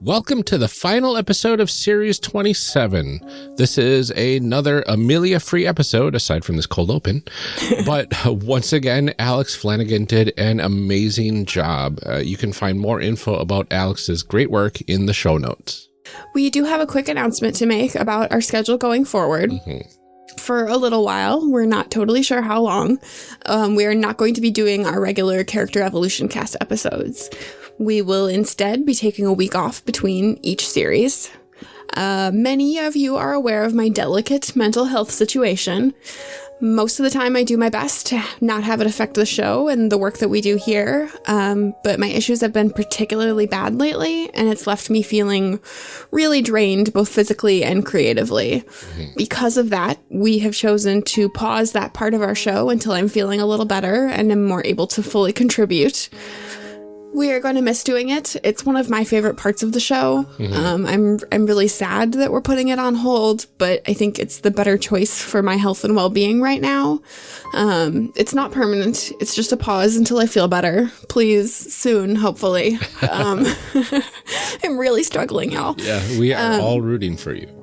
Welcome to the final episode of Series 27. This is another Amelia free episode, aside from this cold open. But once again, Alex Flanigan did an amazing job. You can find more info about Alex's great work in the show notes. We do have a quick announcement to make about our schedule going forward. For a little while, we're not totally sure how long, we are not going to be doing our regular Character Evolution cast episodes. We will instead be taking a week off between each series. Many of you are aware of my delicate mental health situation. Most of the time I do my best to not have it affect the show and the work that we do here, but my issues have been particularly bad lately, and it's left me feeling really drained, both physically and creatively. Because of that, we have chosen to pause that part of our show until I'm feeling a little better and am more able to fully contribute. We are going to miss doing it. It's one of my favorite parts of the show. I'm really sad that we're putting it on hold, but I think it's the better choice for my health and well-being right now. It's not permanent. It's just a pause until I feel better. Please, soon, hopefully. I'm really struggling, y'all. Yeah, we are all rooting for you.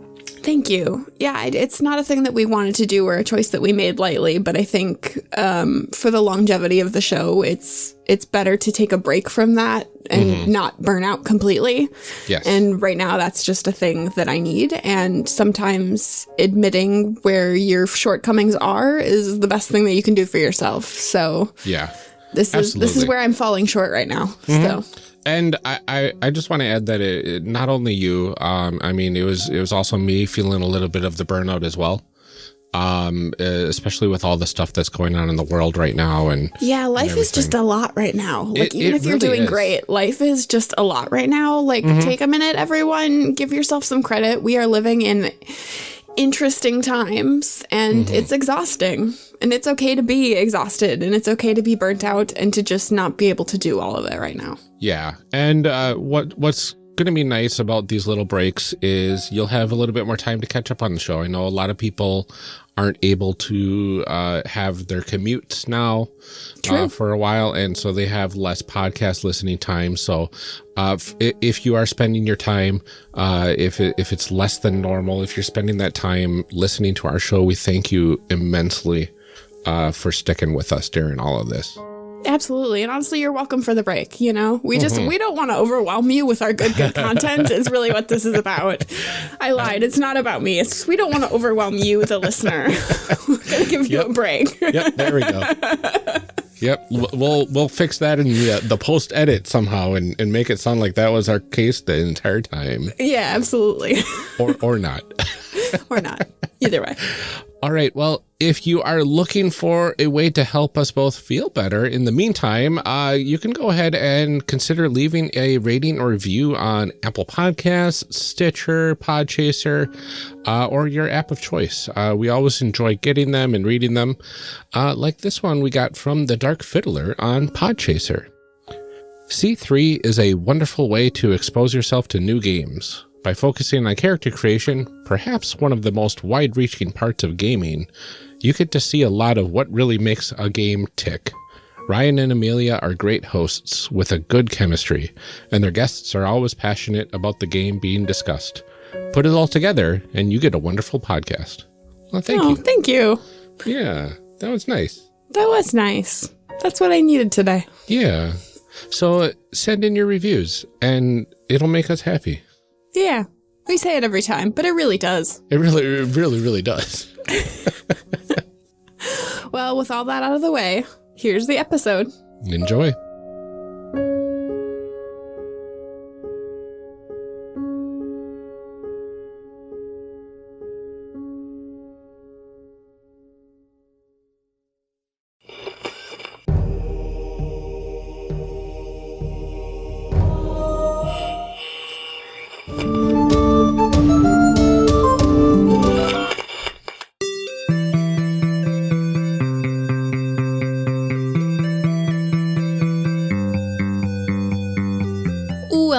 Thank you. Yeah, it's not a thing that we wanted to do or a choice that we made lightly, but I think for the longevity of the show, it's better to take a break from that and not burn out completely. Yes. And right now, that's just a thing that I need. And sometimes admitting where your shortcomings are is the best thing that you can do for yourself. So yeah, this is where I'm falling short right now. So. And I just want to add that it not only you, I mean, it was also me feeling a little bit of the burnout as well, especially with all the stuff that's going on in the world right now. And yeah, life is just a lot right now. Like, even if you're really doing great, life is just a lot right now. Like, take a minute, everyone, give yourself some credit. We are living in interesting times, and it's exhausting, and it's okay to be exhausted, and it's okay to be burnt out and to just not be able to do all of it right now. Yeah. And what's going to be nice about these little breaks is you'll have a little bit more time to catch up on the show. I know a lot of people aren't able to have their commutes now for a while, and so they have less podcast listening time. So if you are spending your time, if it's less than normal, if you're spending that time listening to our show, we thank you immensely for sticking with us during all of this. Absolutely. And honestly, you're welcome for the break. You know, we don't want to overwhelm you with our good content is really what this is about. I lied. It's not about me. It's just, we don't want to overwhelm you, the listener. We're going to give you a break. Yep. There we go. Yep. We'll fix that in the post edit somehow and make it sound like that was our case the entire time. Yeah, absolutely. Or not. Or not. Either way. All right. Well, if you are looking for a way to help us both feel better in the meantime, you can go ahead and consider leaving a rating or review on Apple Podcasts, Stitcher, Podchaser, or your app of choice. We always enjoy getting them and reading them. Like this one we got from the Dark Fiddler on Podchaser. C3 is a wonderful way to expose yourself to new games. By focusing on character creation, perhaps one of the most wide-reaching parts of gaming, you get to see a lot of what really makes a game tick. Ryan and Amelia are great hosts with a good chemistry, and their guests are always passionate about the game being discussed. Put it all together, and you get a wonderful podcast. Well, thank you. Thank you. Yeah, that was nice. That was nice. That's what I needed today. Yeah. So send in your reviews, and it'll make us happy. Yeah, we say it every time, but it really does. It really does. Well, with all that out of the way, here's the episode. Enjoy.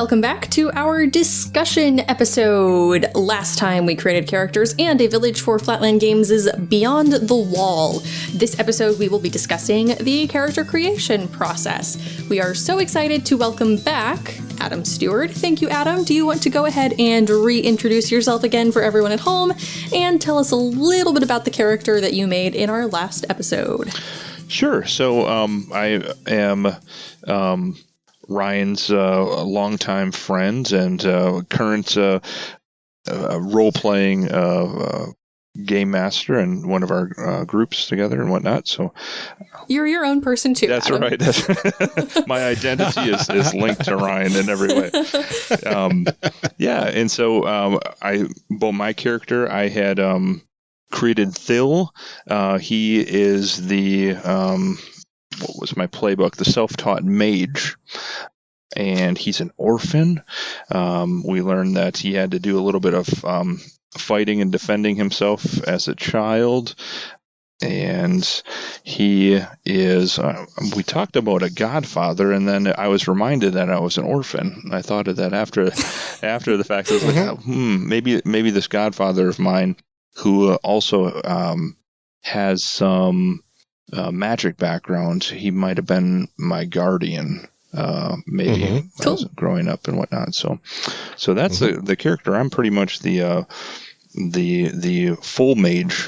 Welcome back to our discussion episode. Last time we created characters and a village for Flatland Games' Beyond the Wall. This episode we will be discussing the character creation process. We are so excited to welcome back Adam Steward. Thank you, Adam. Do you want to go ahead and reintroduce yourself again for everyone at home and tell us a little bit about the character that you made in our last episode? Sure. So I am Ryan's longtime friend and current role-playing game master in one of our groups together and whatnot. So you're your own person too. That's Adam. right. My identity is linked to Ryan in every way. And so my character, I had created Thil. He is the what was my playbook? The self-taught mage. And he's an orphan. We learned that he had to do a little bit of fighting and defending himself as a child. And he is, we talked about a godfather, and then I was reminded that I was an orphan. I thought of that after the fact. I was like, maybe this godfather of mine, who also has some magic background, he might have been my guardian. Maybe Cool. growing up and whatnot. So that's the character. I'm pretty much the full mage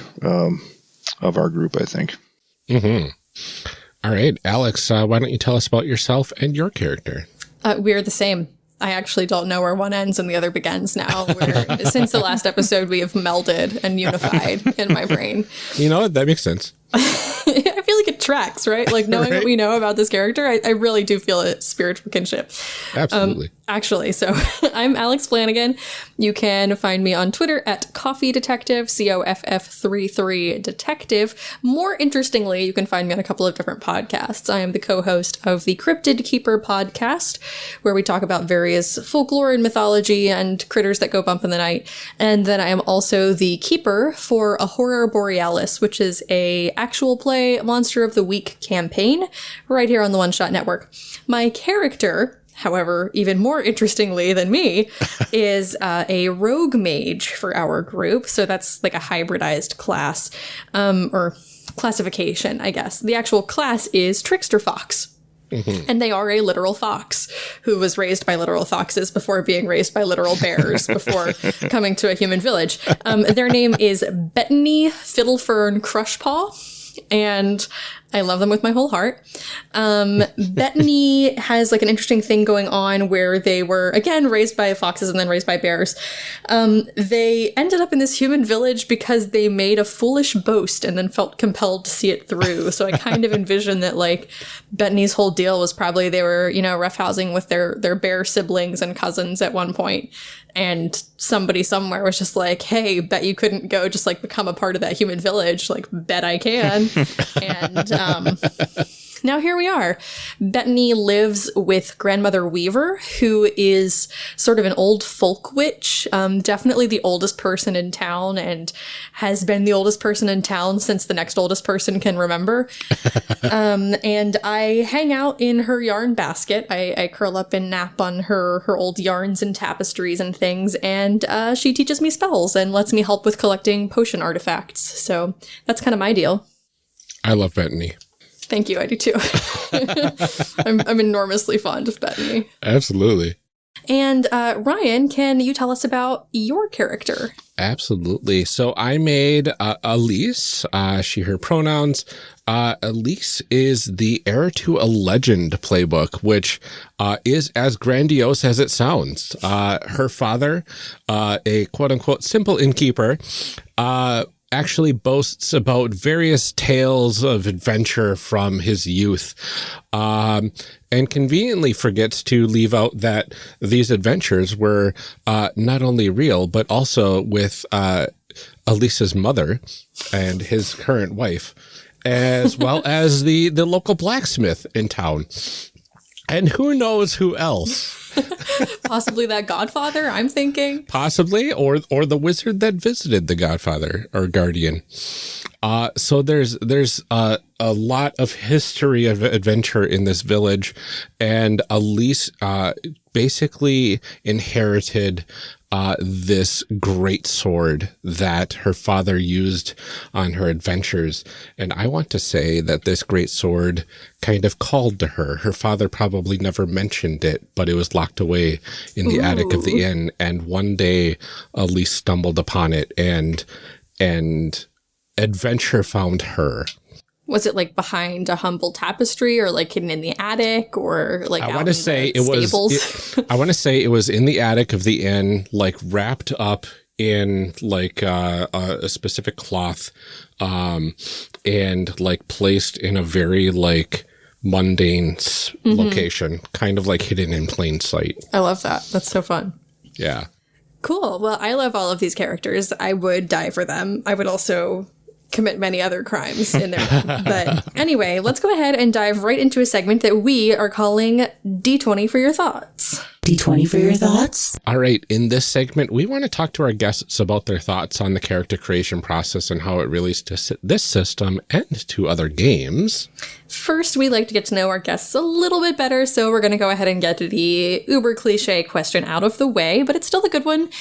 of our group, I think. All right, Alex, why don't you tell us about yourself and your character? We're the same. I actually don't know where one ends and the other begins now. Since the last episode, we have melded and unified in my brain. You know what? That makes sense. I feel like it tracks, right? Like knowing what we know about this character, I really do feel a spiritual kinship. Absolutely. Actually, so I'm Alex Flanigan. You can find me on Twitter at Coffee Detective, COFF33 Detective. More interestingly, you can find me on a couple of different podcasts. I am the co-host of the Cryptid Keeper podcast, where we talk about various folklore and mythology and critters that go bump in the night. And then I am also the keeper for a Horror Borealis, which is a actual play Monster of the Week campaign right here on the One Shot Network. My character, however, even more interestingly than me, is a rogue mage for our group. So that's like a hybridized class, or classification, I guess. The actual class is Trickster Fox. And they are a literal fox who was raised by literal foxes before being raised by literal bears before coming to a human village. Their name is Bettany Fiddlefern Crushpaw, and I love them with my whole heart. Bettany has like an interesting thing going on where they were, again, raised by foxes and then raised by bears. They ended up in this human village because they made a foolish boast and then felt compelled to see it through. So I kind of envision that like Bettany's whole deal was probably they were, roughhousing with their bear siblings and cousins at one point. And somebody somewhere was just like, hey, bet you couldn't go just like become a part of that human village. Like, bet I can. And now here we are. Bettany lives with Grandmother Weaver, who is sort of an old folk witch, definitely the oldest person in town and has been the oldest person in town since the next oldest person can remember. And I hang out in her yarn basket. I curl up and nap on her old yarns and tapestries and things, and she teaches me spells and lets me help with collecting potion artifacts. So that's kind of my deal. I love Bettany. Thank you, I do too. I'm enormously fond of Bettany. Absolutely. And Ryan, can you tell us about your character? Absolutely. So I made Elise, she, her pronouns. Elise is the heir to a legend playbook, which is as grandiose as it sounds. Her father, a quote-unquote simple innkeeper, actually boasts about various tales of adventure from his youth, and conveniently forgets to leave out that these adventures were not only real, but also with Elisa's mother and his current wife, as well as the local blacksmith in town. And who knows who else? Possibly that godfather, I'm thinking. Possibly, or the wizard that visited the godfather or guardian. So there's a lot of history of adventure in this village, and Elise basically inherited this great sword that her father used on her adventures. And I want to say that this great sword kind of called to her. Her father probably never mentioned it, but it was locked away in the attic of the inn. And one day Elise stumbled upon it, and adventure found her. Was it like behind a humble tapestry, or like hidden in the attic, or like I want to say it was. I want to say it was in the attic of the inn, like wrapped up in like a specific cloth, and like placed in a very like mundane location, kind of like hidden in plain sight. I love that. That's so fun. Yeah. Cool. Well, I love all of these characters. I would die for them. I would also commit many other crimes in there. But anyway, let's go ahead and dive right into a segment that we are calling D20 for your thoughts. D20 for your thoughts? All right. In this segment, we want to talk to our guests about their thoughts on the character creation process and how it relates to this system and to other games. First, we like to get to know our guests a little bit better, so we're going to go ahead and get to the uber cliche question out of the way, but it's still a good one.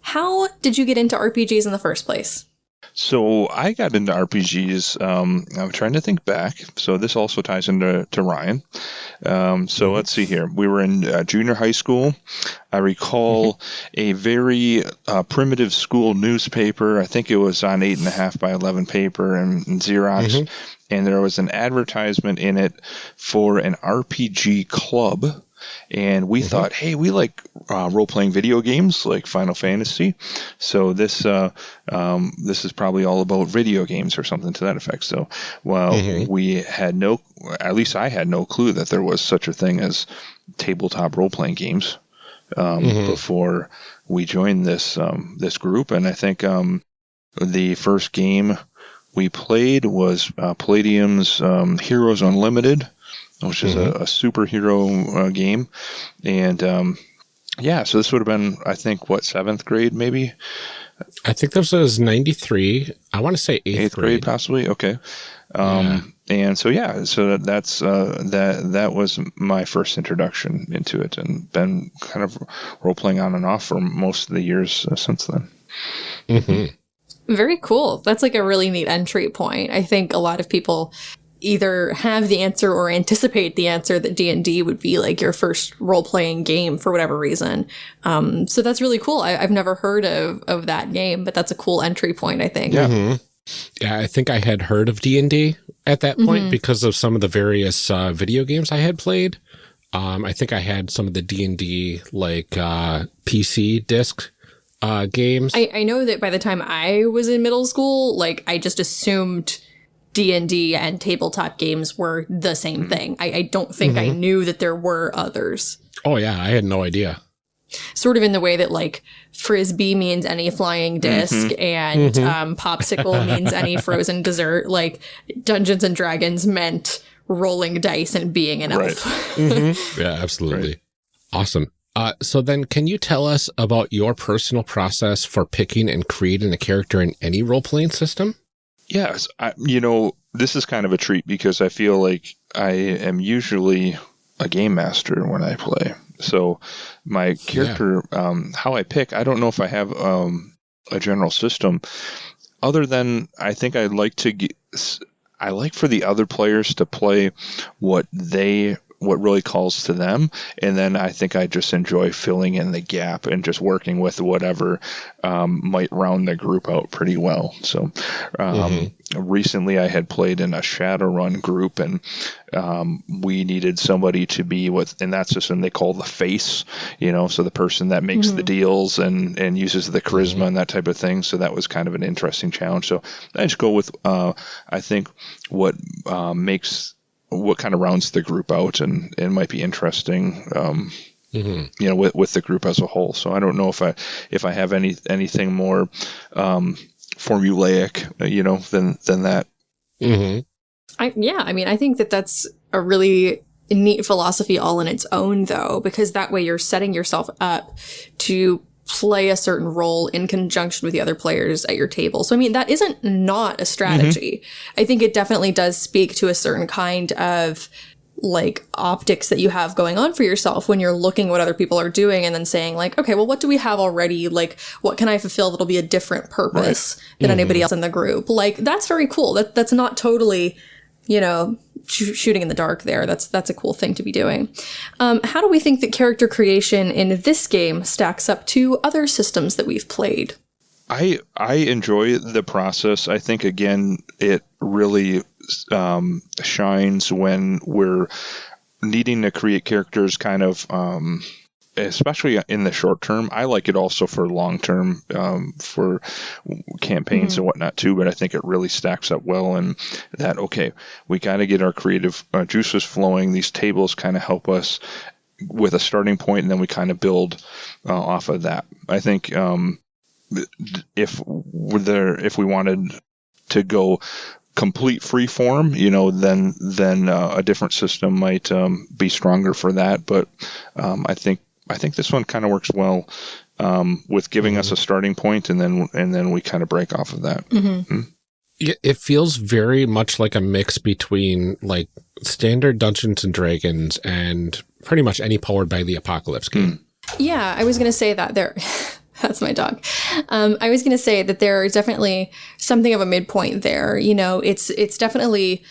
How did you get into RPGs in the first place? So I got into RPGs. I'm trying to think back. So this also ties into Ryan. So let's see here. We were in junior high school. I recall a very primitive school newspaper. I think it was on 8.5 by 11 paper and Xerox. And there was an advertisement in it for an RPG club. And we thought, hey, we like role-playing video games like Final Fantasy. So this is probably all about video games or something to that effect. So, we had at least I had no clue that there was such a thing as tabletop role-playing games before we joined this group. And I think the first game we played was Palladium's Heroes Unlimited, which is a superhero game. And so this would have been, I think, 7th grade maybe? I think this was 93. I want to say 8th grade. Possibly. Okay. And so that's that was my first introduction into it, and been kind of role playing on and off for most of the years since then. Very cool. That's like a really neat entry point. I think a lot of people either have the answer or anticipate the answer that D&D would be like your first role-playing game for whatever reason. So that's really cool. I've never heard of that game, but that's a cool entry point, I think. Yeah. Yeah, I think I had heard of D&D at that point because of some of the various video games I had played. I think I had some of the D&D like PC disc games. I know that by the time I was in middle school, like I just assumed D&D and tabletop games were the same thing. I don't think I knew that there were others. Oh, yeah. I had no idea. Sort of in the way that, like, Frisbee means any flying disc and popsicle means any frozen dessert. Like, Dungeons and Dragons meant rolling dice and being an elf. Yeah, absolutely. Right. Awesome. So then can you tell us about your personal process for picking and creating a character in any role-playing system? Yes, this is kind of a treat because I feel like I am usually a game master when I play. So my character, how I pick, I don't know if I have a general system other than I think I like for the other players to play what really calls to them. And then I think I just enjoy filling in the gap and just working with whatever might round the group out pretty well. So recently I had played in a Shadowrun group, and we needed somebody to be in that system they call the face, so the person that makes the deals and uses the charisma and that type of thing. So that was kind of an interesting challenge. So I just go with, I think what kind of rounds the group out and might be interesting, with the group as a whole. So I don't know if I have anything more formulaic, than that. I think that's a really neat philosophy all in its own, though, because that way you're setting yourself up to play a certain role in conjunction with the other players at your table. So, that isn't not a strategy. I think it definitely does speak to a certain kind of like optics that you have going on for yourself when you're looking at what other people are doing and then saying like, okay, well, what do we have already? Like, what can I fulfill that'll be a different purpose than anybody else in the group? Like, that's very cool. That's not totally, you know, shooting in the dark there. That's a cool thing to be doing. How do we think that character creation in this game stacks up to other systems that we've played? I enjoy the process. I think, again, it really shines when we're needing to create characters kind of, especially in the short term. I like it also for long term, for campaigns and whatnot too, but I think it really stacks up well in that, okay, we got to get our creative juices flowing. These tables kind of help us with a starting point, and then we kind of build off of that. I think if we wanted to go complete free form, you know, then a different system might be stronger for that. But I think this one kind of works well with giving us a starting point, and then we kind of break off of that. It feels very much like a mix between like standard Dungeons and Dragons and pretty much any Powered by the Apocalypse game. Yeah, I was going to say that there. That's my dog. I was going to say that there is definitely something of a midpoint there. You know, it's definitely,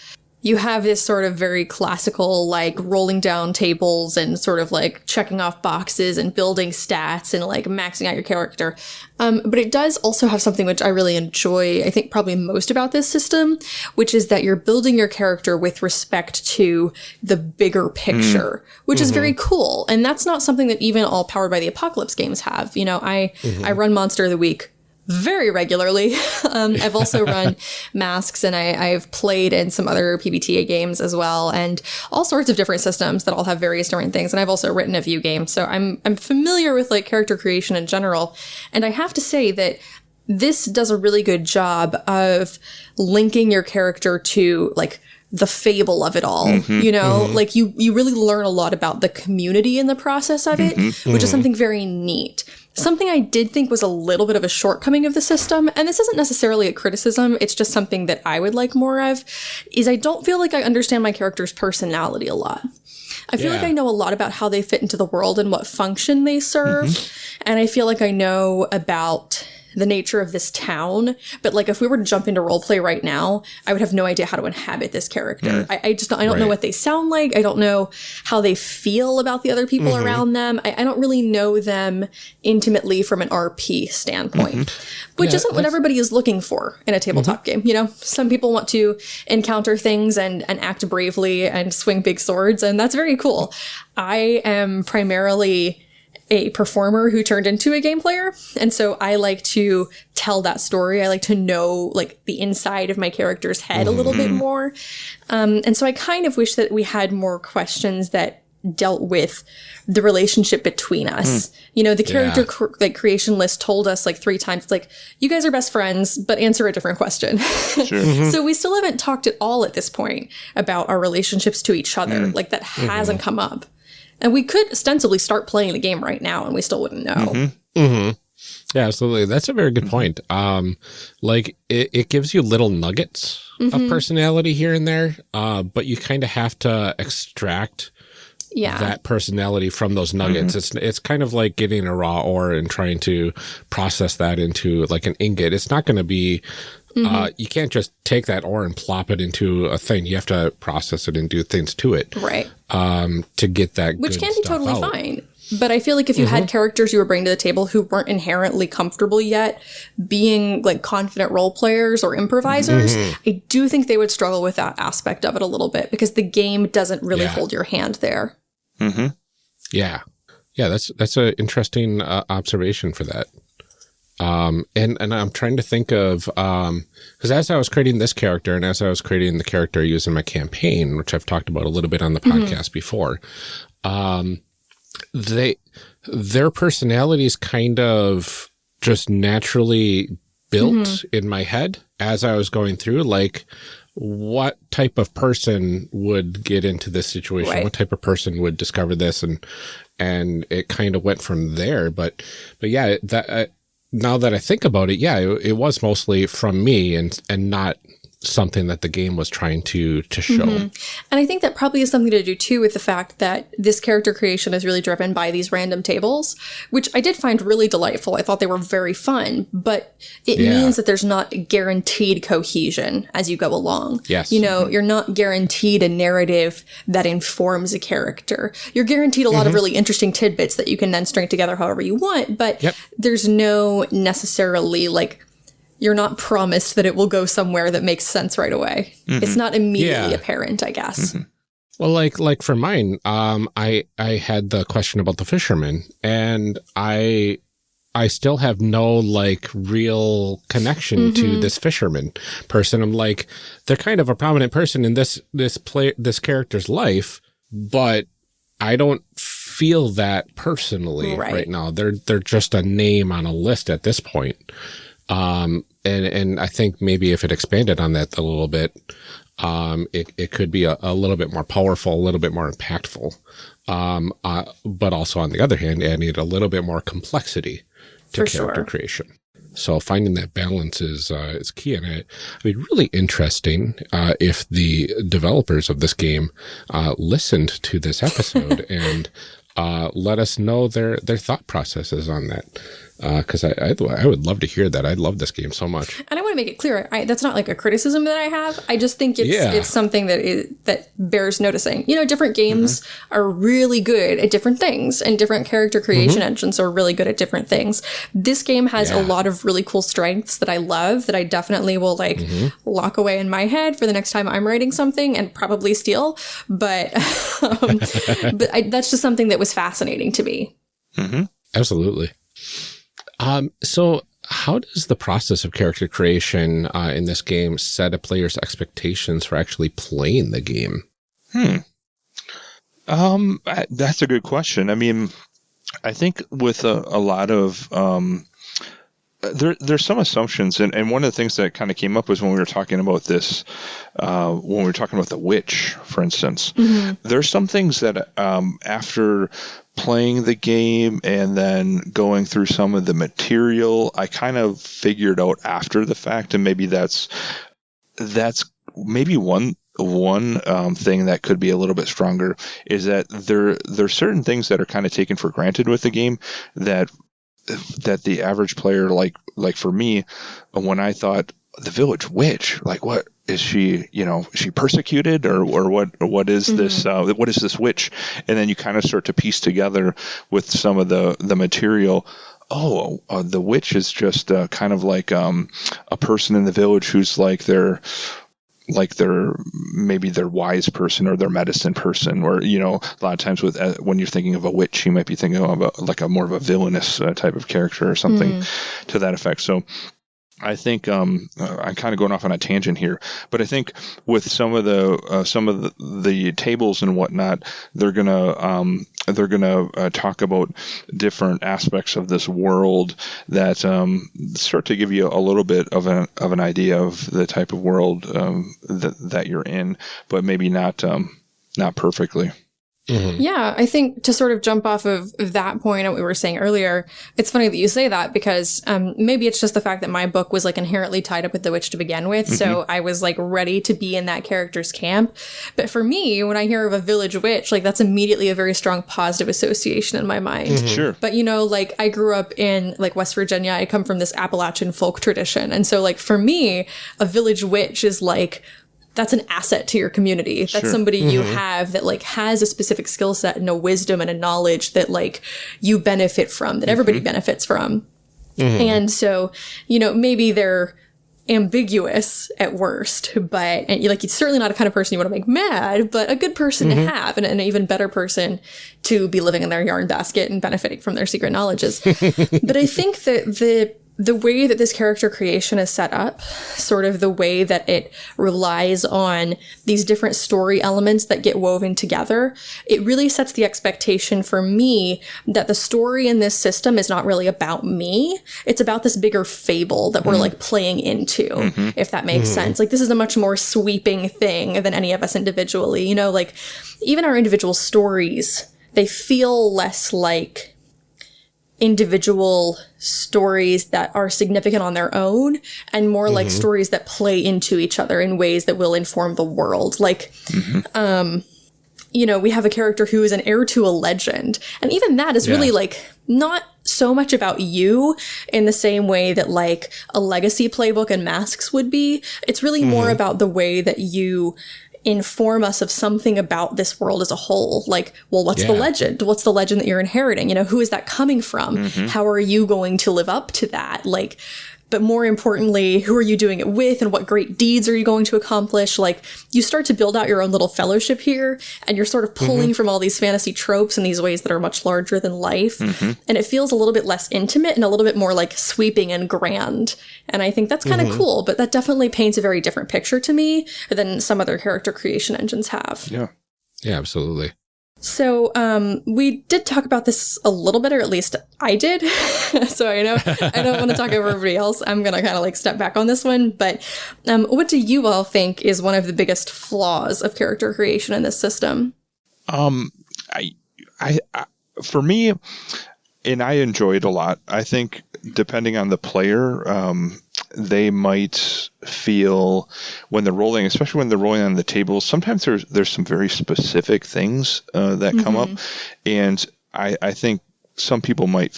you have this sort of very classical, like rolling down tables and sort of like checking off boxes and building stats and like maxing out your character. But it does also have something which I really enjoy, I think probably most about this system, which is that you're building your character with respect to the bigger picture, which is very cool. And that's not something that even all Powered by the Apocalypse games have. You know, I run Monster of the Week very regularly. I've also run Masks, and I've played in some other PBTA games as well, and all sorts of different systems that all have various different things. And I've also written a few games, so I'm familiar with like character creation in general. And I have to say that this does a really good job of linking your character to like the fable of it all. You know, like you really learn a lot about the community in the process of it, which is something very neat. Something I did think was a little bit of a shortcoming of the system, and this isn't necessarily a criticism, it's just something that I would like more of, is I don't feel like I understand my character's personality a lot. I feel like I know a lot about how they fit into the world and what function they serve, and I feel like I know about the nature of this town, but like if we were to jump into roleplay right now, I would have no idea how to inhabit this character. I don't know what they sound like. I don't know how they feel about the other people around them. I don't really know them intimately from an RP standpoint, which isn't what everybody is looking for in a tabletop game. You know, some people want to encounter things and act bravely and swing big swords, and that's very cool. I am primarily a performer who turned into a game player. And so I like to tell that story. I like to know like the inside of my character's head a little bit more. And so I kind of wish that we had more questions that dealt with the relationship between us. You know, the character creation list told us like 3 times, it's like, you guys are best friends, but answer a different question. So we still haven't talked at all at this point about our relationships to each other. Like that hasn't come up. And we could ostensibly start playing the game right now and we still wouldn't know. Yeah, absolutely. That's a very good point. Like it gives you little nuggets of personality here and there, but you kind of have to extract that personality from those nuggets. It's kind of like getting a raw ore and trying to process that into like an ingot. It's not going to be, you can't just take that ore and plop it into a thing. You have to process it and do things to it. Right. To get that Which good can be stuff totally out. fine. But I feel like if you had characters you were bringing to the table who weren't inherently comfortable yet being like confident role players or improvisers, I do think they would struggle with that aspect of it a little bit because the game doesn't really hold your hand there. Yeah. Yeah, that's an interesting observation for that. And I'm trying to think of, because as I was creating this character and as I was creating the character I use in my campaign, which I've talked about a little bit on the podcast before, their personalities kind of just naturally built in my head as I was going through, like what type of person would get into this situation? What type of person would discover this? And it kind of went from there. But yeah, that, now that I think about it, yeah, it was mostly from me and not something that the game was trying to show. And I think that probably has something to do too with the fact that this character creation is really driven by these random tables, which I did find really delightful. I thought they were very fun, but it means that there's not guaranteed cohesion as you go along. Yes. You know, you're not guaranteed a narrative that informs a character. You're guaranteed a lot of really interesting tidbits that you can then string together however you want, but there's no necessarily like, you're not promised that it will go somewhere that makes sense right away. It's not immediately apparent, I guess. Well, like for mine, I had the question about the fisherman, and I still have no like real connection to this fisherman person. I'm like, they're kind of a prominent person in this character's life, but I don't feel that personally right now. They're just a name on a list at this point. And I think maybe if it expanded on that a little bit, it could be a little bit more powerful, a little bit more impactful. But also on the other hand, adding a little bit more complexity to character creation. So finding that balance is key. And I mean, really interesting if the developers of this game listened to this episode and let us know their thought processes on that. Because I would love to hear that. I love this game so much. And I want to make it clear, that's not like a criticism that I have. I just think it's something that bears noticing. You know, different games are really good at different things, and different character creation engines are really good at different things. This game has a lot of really cool strengths that I love, that I definitely will like lock away in my head for the next time I'm writing something and probably steal. But that's just something that was fascinating to me. Absolutely. So how does the process of character creation in this game set a player's expectations for actually playing the game? That's a good question. I mean, I think with a lot of there's some assumptions, and one of the things that kind of came up was when we were talking about this, when we were talking about the witch, for instance. There's some things that after playing the game and then going through some of the material, I kind of figured out after the fact, and maybe that's maybe one thing that could be a little bit stronger is that there's certain things that are kind of taken for granted with the game that the average player, like for me, when I thought the village witch, like what is she, you know, is she persecuted or what is this, what is this witch? And then you kind of start to piece together with some of the material. The witch is just kind of like a person in the village who's maybe their wise person or their medicine person, or, you know, a lot of times when you're thinking of a witch, you might be thinking of a more of a villainous type of character or something to that effect. So I think I'm kind of going off on a tangent here, but I think with some of the tables and whatnot, they're gonna talk about different aspects of this world that start to give you a little bit of an idea of the type of world that you're in, but maybe not perfectly. Yeah, I think to sort of jump off of that point what we were saying earlier, it's funny that you say that because maybe it's just the fact that my book was like inherently tied up with the witch to begin with, so I was like ready to be in that character's camp. But for me, when I hear of a village witch, like that's immediately a very strong positive association in my mind. Sure. But you know, like I grew up in like West Virginia. I come from this Appalachian folk tradition, and so like for me, a village witch is like, that's an asset to your community. That's somebody you have that like has a specific skill set and a wisdom and a knowledge that like you benefit from, that everybody benefits from. And so, you know, maybe they're ambiguous at worst, but and like it's certainly not a kind of person you want to make mad, but a good person to have, and an even better person to be living in their yarn basket and benefiting from their secret knowledges. But I think that the way that this character creation is set up, sort of the way that it relies on these different story elements that get woven together, it really sets the expectation for me that the story in this system is not really about me. It's about this bigger fable that we're like playing into, if that makes sense. Like this is a much more sweeping thing than any of us individually, you know, like even our individual stories, they feel less like individual stories that are significant on their own and more like stories that play into each other in ways that will inform the world. Like, you know, we have a character who is an heir to a legend. And even that is really like not so much about you in the same way that like a legacy playbook and masks would be. It's really more about the way that you inform us of something about this world as a whole. Like, well, what's the legend? What's the legend that you're inheriting? You know, who is that coming from? How are you going to live up to that? Like, but more importantly, who are you doing it with and what great deeds are you going to accomplish? Like, you start to build out your own little fellowship here, and you're sort of pulling from all these fantasy tropes in these ways that are much larger than life. And it feels a little bit less intimate and a little bit more like sweeping and grand. And I think that's kind of cool, but that definitely paints a very different picture to me than some other character creation engines have. Yeah, absolutely. So we did talk about this a little bit, or at least I did. So I know I don't want to talk over everybody else. I'm going to kind of like step back on this one. But what do you all think is one of the biggest flaws of character creation in this system? For me, and I enjoy it a lot. I think depending on the player, they might feel when they're rolling, especially when they're rolling on the table, sometimes there's some very specific things that come up. And I think some people might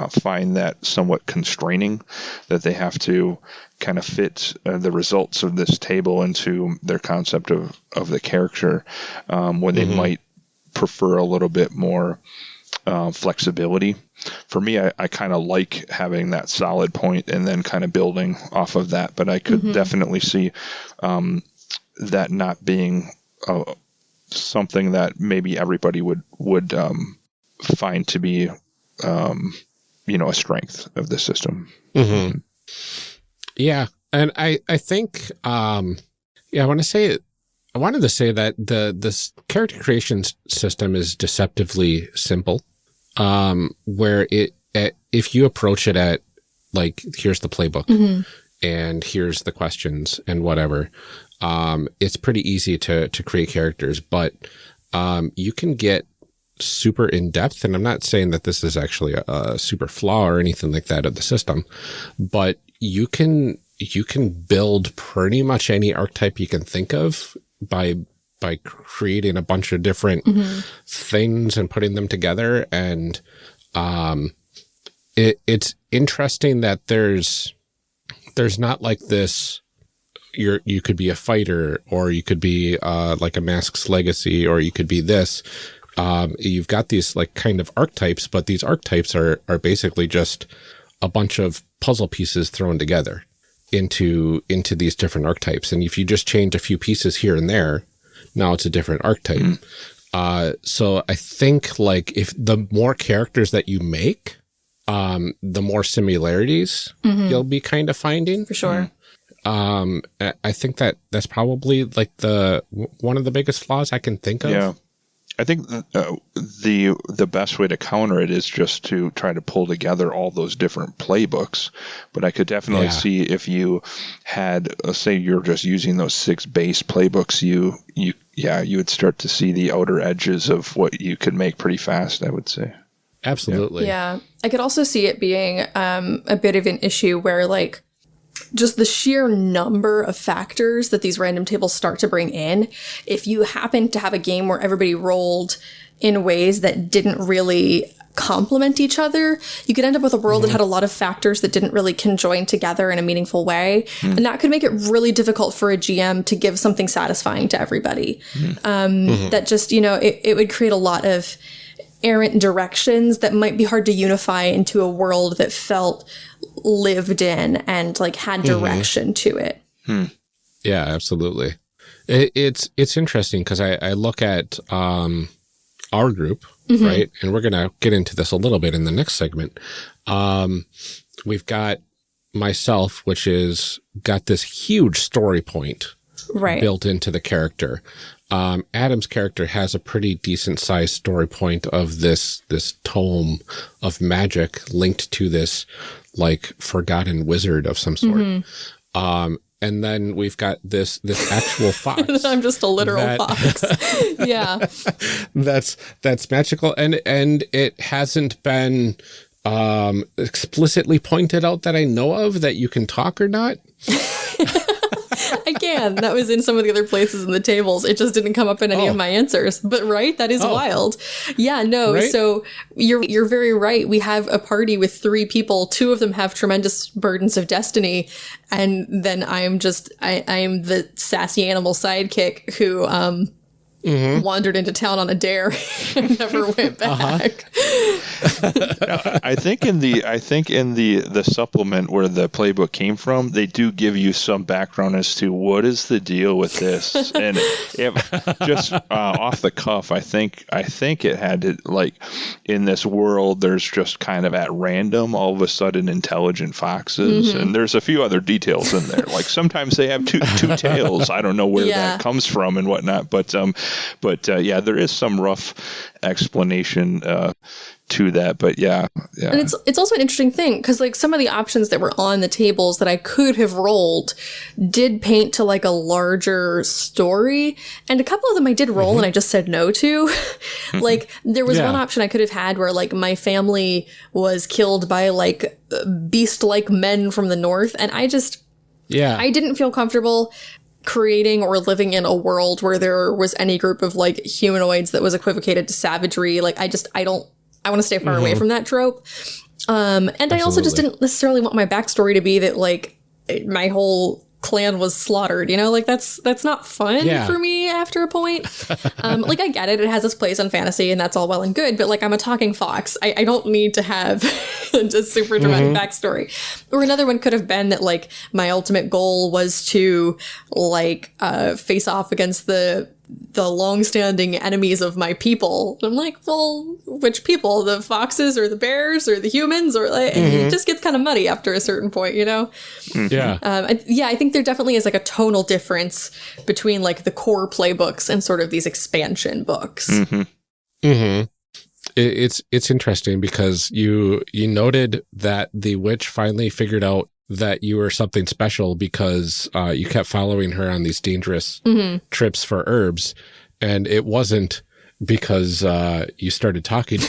find that somewhat constraining, that they have to kind of fit the results of this table into their concept of the character, when they might prefer a little bit more flexibility. For me, I kind of like having that solid point and then kind of building off of that. But I could definitely see that not being something that maybe everybody would find to be, a strength of the system. Yeah, and I think I wanted to say that this character creation system is deceptively simple. Where if you approach it at like, here's the playbook and here's the questions and whatever, it's pretty easy to create characters, but you can get super in depth. And I'm not saying that this is actually a super flaw or anything like that of the system, but you can build pretty much any archetype you can think of by creating a bunch of different things and putting them together. And it's interesting that there's not like this, you could be a fighter, or you could be like a Mask's Legacy, or you could be this. You've got these like kind of archetypes, but these archetypes are basically just a bunch of puzzle pieces thrown together into these different archetypes. And if you just change a few pieces here and there, now it's a different archetype. So I think like if the more characters that you make, the more similarities you'll be kind of finding. For sure. I think that's probably like one of the biggest flaws I can think of. Yeah. I think the best way to counter it is just to try to pull together all those different playbooks. But I could definitely see if you had, say, you're just using those 6 base playbooks, you would start to see the outer edges of what you could make pretty fast, I would say. Absolutely. Yeah. I could also see it being a bit of an issue where like just the sheer number of factors that these random tables start to bring in, if you happen to have a game where everybody rolled in ways that didn't really complement each other, you could end up with a world that had a lot of factors that didn't really conjoin together in a meaningful way. And that could make it really difficult for a GM to give something satisfying to everybody. That just, it would create a lot of errant directions that might be hard to unify into a world that felt lived in and like had direction to it. Yeah, absolutely. It's interesting because I look at our group, right? And we're going to get into this a little bit in the next segment. We've got myself, which is got this huge story point built into the character. Adam's character has a pretty decent sized story point of this tome of magic linked to this like forgotten wizard of some sort. And then we've got this actual fox. I'm just a literal fox. Yeah. That's magical. And it hasn't been explicitly pointed out that I know of that you can talk or not? Again, that was in some of the other places in the tables. It just didn't come up in any of my answers. But right, that is wild. Yeah, no. Right? So you're very right. We have a party with 3 people. 2 of them have tremendous burdens of destiny, and then I am the sassy animal sidekick who wandered into town on a dare and never went back. I think in the supplement where the playbook came from, they do give you some background as to what is the deal with this. And just off the cuff, I think it had to, like, in this world, there's just kind of at random all of a sudden intelligent foxes, and there's a few other details in there. Like sometimes they have two tails. I don't know where that comes from and whatnot, but yeah, there is some rough explanation to that, but yeah. And it's also an interesting thing because like some of the options that were on the tables that I could have rolled did paint to like a larger story, and a couple of them I did roll and I just said no to. Like there was one option I could have had where like my family was killed by like beast-like men from the north, and I didn't feel comfortable creating or living in a world where there was any group of like humanoids that was equivocated to savagery. Like I want to stay far away from that trope. And I also just didn't necessarily want my backstory to be that like my whole clan was slaughtered, you know, like that's not fun for me after a point. Like I get it. It has its place in fantasy and that's all well and good, but like I'm a talking fox. I don't need to have just super dramatic backstory. Or another one could have been that like my ultimate goal was to like face off against the long-standing enemies of my people. I'm like, well, which people? The foxes or the bears or the humans? Or like, it just gets kind of muddy after a certain point, you know? Yeah. I think there definitely is like a tonal difference between like the core playbooks and sort of these expansion books. It's interesting because you noted that the witch finally figured out that you were something special because you kept following her on these dangerous trips for herbs, and it wasn't because you started talking.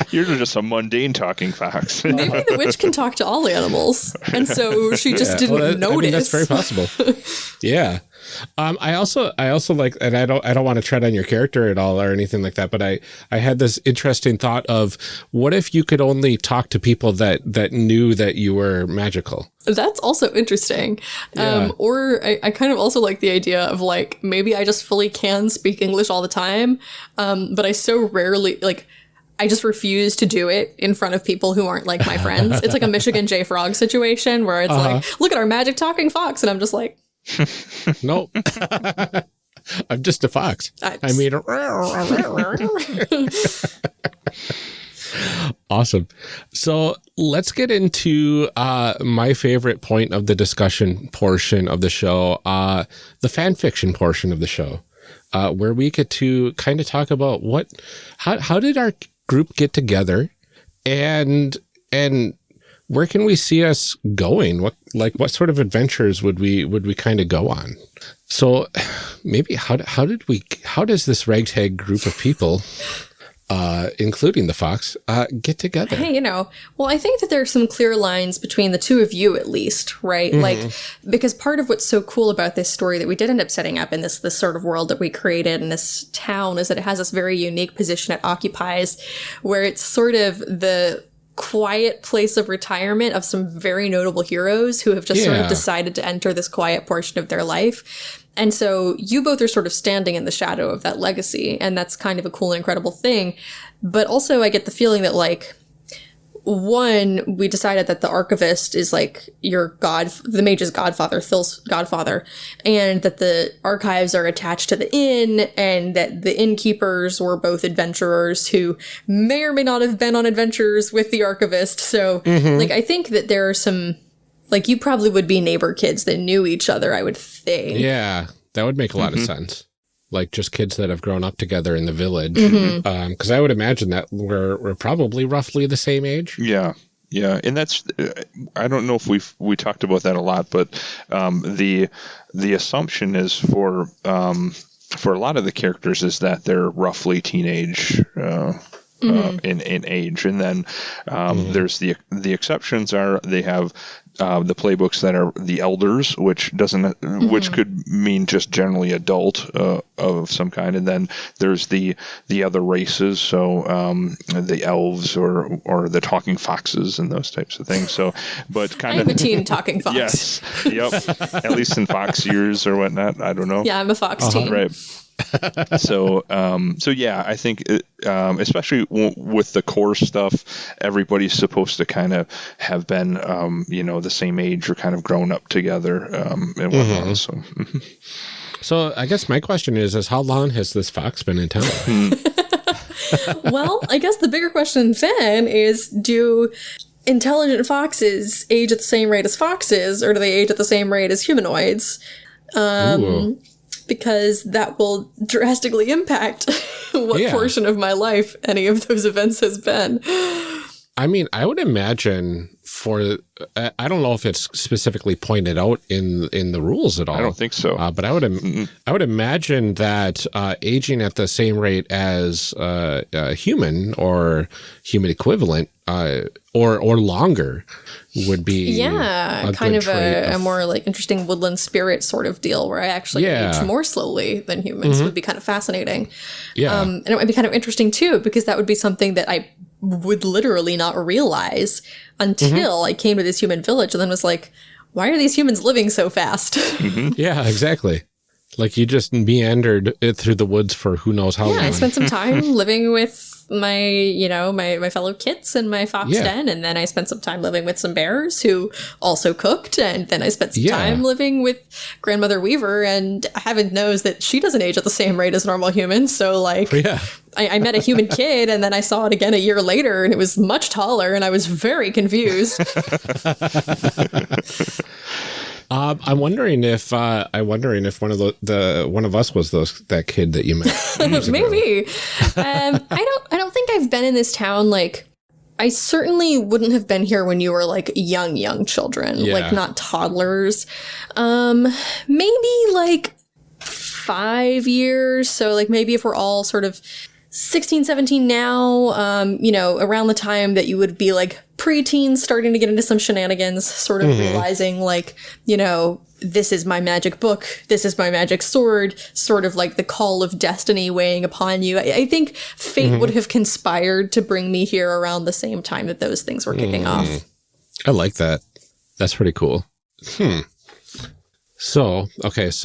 You're just a mundane talking fox. Maybe the witch can talk to all animals, and so she just didn't notice. I mean, that's very possible. Yeah. I also like, and I don't want to tread on your character at all or anything like that, but I had this interesting thought of what if you could only talk to people that knew that you were magical? That's also interesting. Or I kind of also like the idea of like, maybe I just fully can speak English all the time. But I so rarely I just refuse to do it in front of people who aren't like my friends. It's like a Michigan J. Frog situation where it's like, look at our magic talking fox. And I'm just like, nope. I'm just a fox. I mean, awesome. So let's get into my favorite point of the discussion portion of the show, the fan fiction portion of the show, where we get to kind of talk about how did our group get together, and where can we see us going? What sort of adventures would we kind of go on? So maybe how does this ragtag group of people, including the fox, get together? Hey, well, I think that there are some clear lines between the two of you, at least, right? Like, because part of what's so cool about this story that we did end up setting up in this sort of world that we created in this town is that it has this very unique position it occupies, where it's sort of the quiet place of retirement of some very notable heroes who have just sort of decided to enter this quiet portion of their life. And so you both are sort of standing in the shadow of that legacy, and that's kind of a cool and incredible thing. But also I get the feeling that like, one, we decided that the archivist is like the mage's godfather, Phil's godfather, and that the archives are attached to the inn, and that the innkeepers were both adventurers who may or may not have been on adventures with the archivist. So like, I think that there are some, like, you probably would be neighbor kids that knew each other, I would think. Yeah, that would make a lot of sense. Like just kids that have grown up together in the village. Because I would imagine that we're probably roughly the same age. Yeah. And that's, I don't know if we talked about that a lot, but the assumption is for a lot of the characters is that they're roughly teenage in age. And then there's the exceptions are they have the playbooks that are the elders, which could mean just generally adult of some kind. And then there's the other races, so the elves or the talking foxes and those types of things. So, but kind of I'm a teen talking fox. Yes, yep. At least in fox years or whatnot. I don't know. Yeah, I'm a fox teen. Right. So yeah, I think especially with the core stuff, everybody's supposed to kind of have been, the same age or kind of grown up together and whatnot. So I guess my question is how long has this fox been in town? Well, I guess the bigger question then is, do intelligent foxes age at the same rate as foxes, or do they age at the same rate as humanoids? Because that will drastically impact what portion of my life any of those events has been. I mean, I would imagine I don't know if it's specifically pointed out in the rules at all. I don't think so. But I would imagine that aging at the same rate as a human or human equivalent or longer would be kind of a more like interesting woodland spirit sort of deal where I actually age more slowly than humans would be kind of fascinating. Yeah. And it would be kind of interesting too, because that would be something that I would literally not realize until I came to this human village and then was like, why are these humans living so fast? Yeah, exactly. Like you just meandered through the woods for who knows how long. Yeah, I spent some time living with my fellow kits in my fox den, and then I spent some time living with some bears who also cooked, and then I spent some time living with Grandmother Weaver, and Heaven knows that she doesn't age at the same rate as normal humans, so like I met a human kid, and then I saw it again a year later, and it was much taller, and I was very confused. I'm wondering if one of us was that kid that you met. Maybe. I don't think I've been in this town. Like, I certainly wouldn't have been here when you were like young children, like not toddlers. Maybe like 5 years. So like maybe if we're all sort of 16, 17 now, around the time that you would be like preteens starting to get into some shenanigans, sort of realizing like, this is my magic book, this is my magic sword, sort of like the call of destiny weighing upon you. I think fate would have conspired to bring me here around the same time that those things were kicking off. I like that. That's pretty cool. So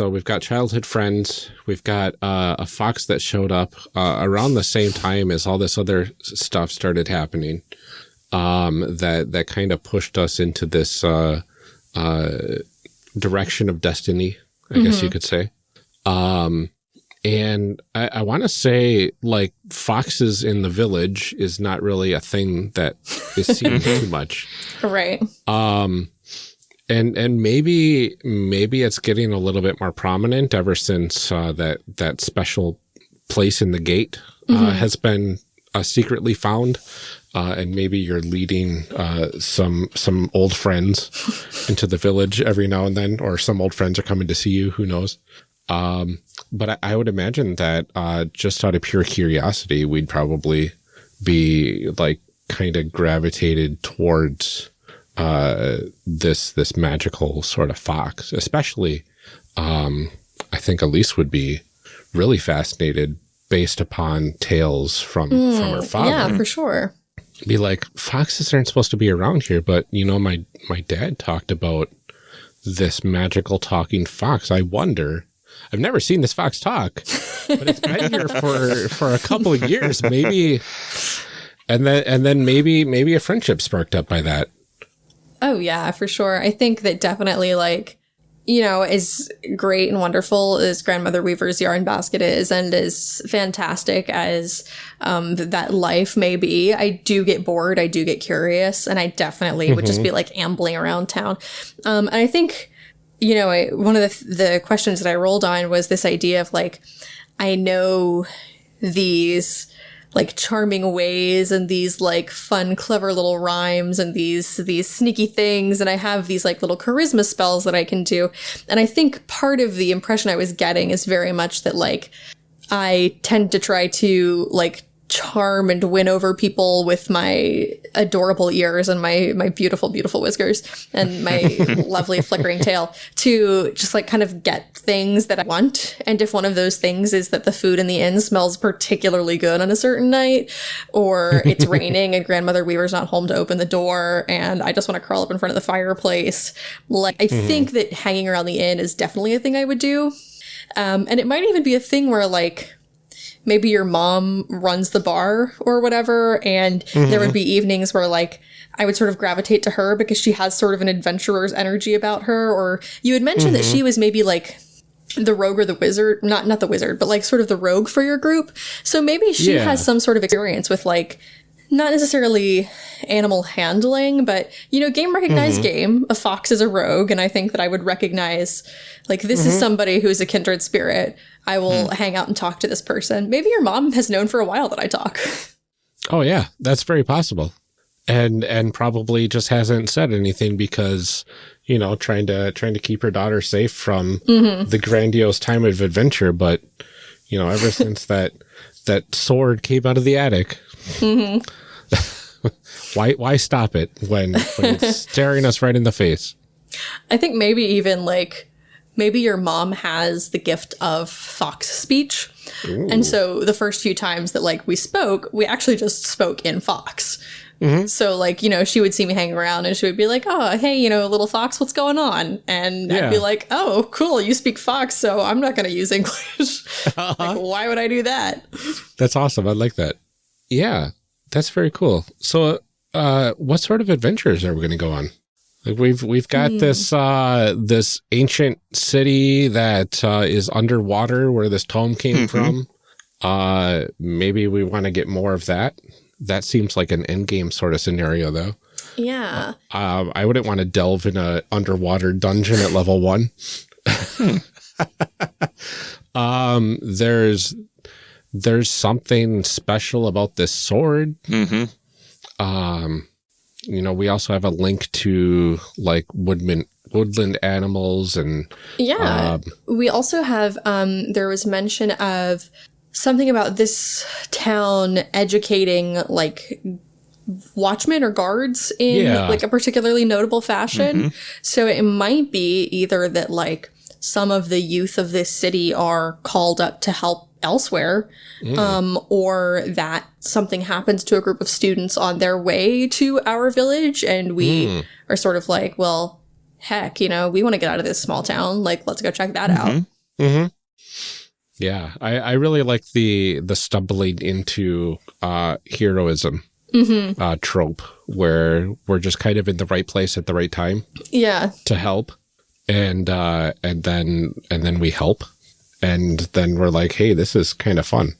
we've got childhood friends. We've got a fox that showed up around the same time as all this other stuff started happening. That kind of pushed us into this direction of destiny, I guess you could say. And I want to say, like, foxes in the village is not really a thing that is seen too much. Right. And maybe it's getting a little bit more prominent ever since that special place in the gate has been secretly found, and maybe you're leading some old friends into the village every now and then, or some old friends are coming to see you. Who knows? But I would imagine that just out of pure curiosity, we'd probably be like kind of gravitated towards this magical sort of fox. Especially, I think Elise would be really fascinated based upon tales from her father. Yeah, for sure. Be like, foxes aren't supposed to be around here, but my dad talked about this magical talking fox. I wonder. I've never seen this fox talk, but it's been here for a couple of years, maybe. And then maybe a friendship sparked up by that. Oh yeah, for sure. I think that definitely, like, as great and wonderful as Grandmother Weaver's yarn basket is, and as fantastic as that life may be, I do get bored, I do get curious, and I definitely would just be like ambling around town. And I think, one of the questions that I rolled on was this idea of like, I know these like charming ways and these like fun, clever little rhymes and these sneaky things. And I have these like little charisma spells that I can do. And I think part of the impression I was getting is very much that like, I tend to try to like charm and win over people with my adorable ears and my beautiful, beautiful whiskers and my lovely flickering tail to just like kind of get things that I want. And if one of those things is that the food in the inn smells particularly good on a certain night, or it's raining and Grandmother Weaver's not home to open the door and I just want to curl up in front of the fireplace, like I think that hanging around the inn is definitely a thing I would do. And it might even be a thing where like maybe your mom runs the bar or whatever, and there would be evenings where like I would sort of gravitate to her because she has sort of an adventurer's energy about her. Or you had mentioned that she was maybe like the rogue or the wizard, not the wizard, but like sort of the rogue for your group. So maybe she has some sort of experience with like not necessarily animal handling, but, you know, game recognized game. A fox is a rogue, and I think that I would recognize, like, this is somebody who's a kindred spirit. I will hang out and talk to this person. Maybe your mom has known for a while that I talk. Oh, yeah, that's very possible. And probably just hasn't said anything because, you know, trying to keep her daughter safe from the grandiose time of adventure. But, you know, ever since that sword came out of the attic, why stop it when it's staring us right in the face? I think maybe even like maybe your mom has the gift of fox speech. Ooh. And so the first few times that like we spoke, we actually just spoke in fox. So like, you know, she would see me hanging around and she would be like, oh, hey, you know, little fox, what's going on? And I'd be like, oh, cool, you speak fox, so I'm not going to use English. Like, why would I do that? That's awesome. I like that. Yeah, that's very cool. So what sort of adventures are we going to go on? Like we've got this ancient city that is underwater where this tome came from. Maybe we want to get more of that. That seems like an endgame sort of scenario, though. Yeah. I wouldn't want to delve in a underwater dungeon at level 1. There's something special about this sword. You know, we also have a link to like woodland animals and we also have there was mention of something about this town educating like watchmen or guards in like a particularly notable fashion. So it might be either that like some of the youth of this city are called up to help elsewhere, or that something happens to a group of students on their way to our village and we are sort of like, well, heck, you know, we want to get out of this small town. Like, let's go check that out. Yeah, I really like the stumbling into heroism trope where we're just kind of in the right place at the right time. Yeah. To help. And then we help. And then we're like, hey, this is kind of fun.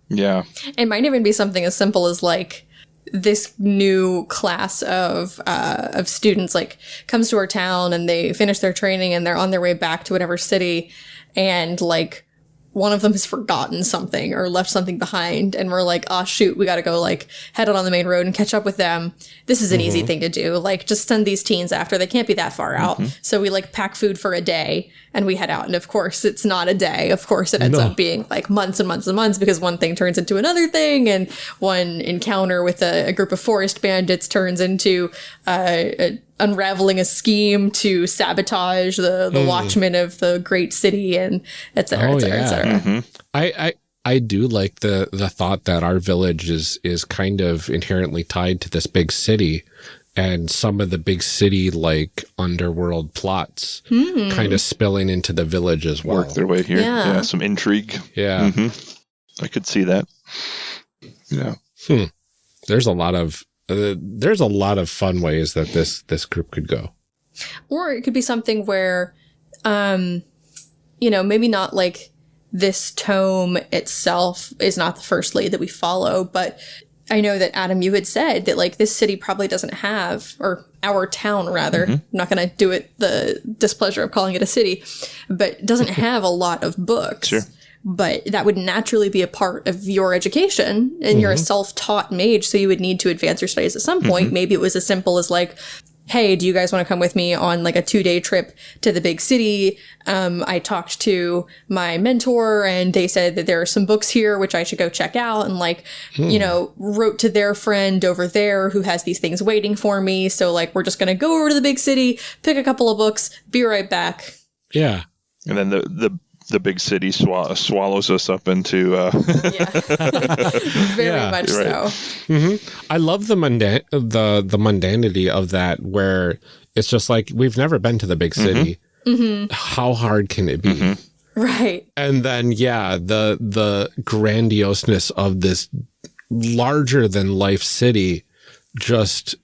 Yeah. It might even be something as simple as like this new class of students like comes to our town and they finish their training and they're on their way back to whatever city. And like one of them has forgotten something or left something behind. And we're like, oh, shoot, we got to go like head out on the main road and catch up with them. This is an easy thing to do. Like just send these teens after. They can't be that far out. So we like pack food for a day and we head out. And of course, it's not a day. Of course, it ends up being like months and months and months because one thing turns into another thing. And one encounter with a group of forest bandits turns into unraveling a scheme to sabotage the watchmen of the great city and et cetera, et cetera, et cetera. I do like the thought that our village is kind of inherently tied to this big city and some of the big city like underworld plots kind of spilling into the village as well. Work their way here. Yeah, some intrigue. Yeah. I could see that. Yeah. There's a lot of fun ways that this group could go. Or it could be something where, you know, maybe not like this tome itself is not the first lead that we follow, but I know that Adam, you had said that like this city probably doesn't have, or our town rather, I'm not going to do it the displeasure of calling it a city, but doesn't have a lot of books. Sure. But that would naturally be a part of your education, and you're a self-taught mage, so you would need to advance your studies at some point. Maybe it was as simple as like, hey, do you guys want to come with me on like a 2-day trip to the big city? I talked to my mentor and they said that there are some books here which I should go check out, and like, you know, wrote to their friend over there who has these things waiting for me. So like, we're just going to go over to the big city, pick a couple of books, be right back. Yeah. And then the big city swallows us up into Very much right. so. I love the mundanity of that, where it's just like, we've never been to the big city. How hard can it be? Right. And then the grandioseness of this larger than life city just